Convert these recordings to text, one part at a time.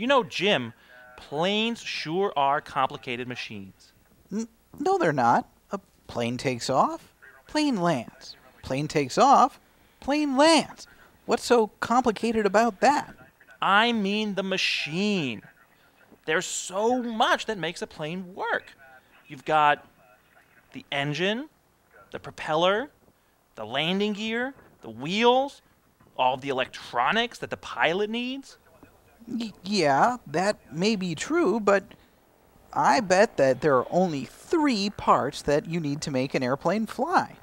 You know, Jim, planes sure are complicated machines. No, they're not. A plane takes off, plane lands. Plane takes off, plane lands. What's so complicated about that? I mean the machine. There's so much that makes a plane work. You've got the engine, the propeller, the landing gear, the wheels, all the electronics that the pilot needs. Yeah, that may be true, but I bet that there are only 3 parts that you need to make an airplane fly.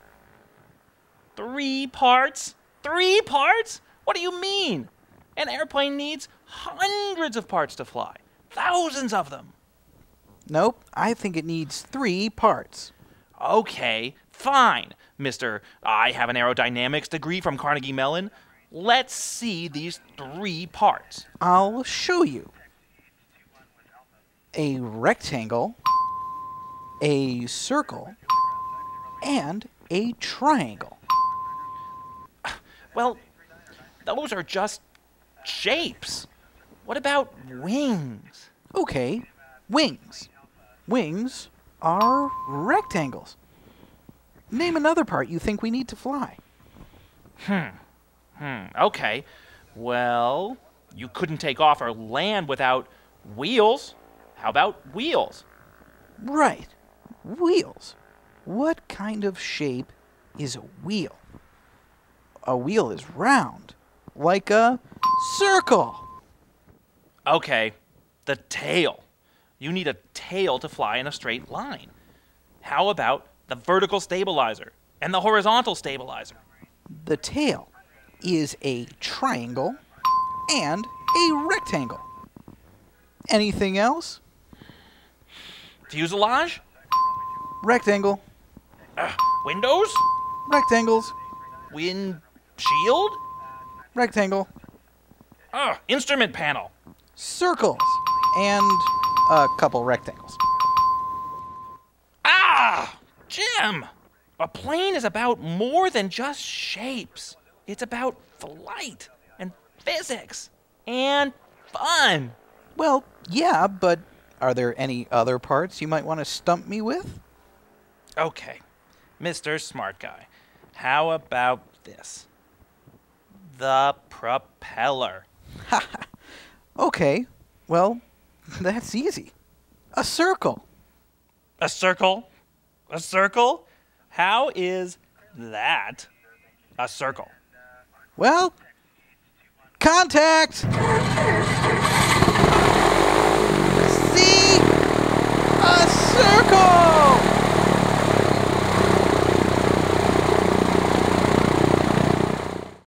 3 parts? 3 parts? What do you mean? An airplane needs hundreds of parts to fly. Thousands of them. Nope, I think it needs 3 parts. Okay, fine, Mr. I have an aerodynamics degree from Carnegie Mellon. Let's see these 3 parts. I'll show you. A rectangle, a circle, and a triangle. Well, those are just shapes. What about wings? Okay, wings. Wings are rectangles. Name another part you think we need to fly. Okay. Well, you couldn't take off or land without wheels. How about wheels? Right, wheels. What kind of shape is a wheel? A wheel is round, like a circle. Okay, the tail. You need a tail to fly in a straight line. How about the vertical stabilizer and the horizontal stabilizer? The tail is a triangle and a rectangle. Anything else? Fuselage? Rectangle, Windows? rectangles, Windshield? rectangle, Instrument panel. circles, and a couple rectangles. Jim! A plane is about more than just shapes. It's about flight and physics and fun. Well, yeah, but are there any other parts you might want to stump me with? Okay, Mr. Smart Guy, how about this? The propeller. Okay, well, that's easy. A circle. A circle? A circle? How is that a circle? Well, contact!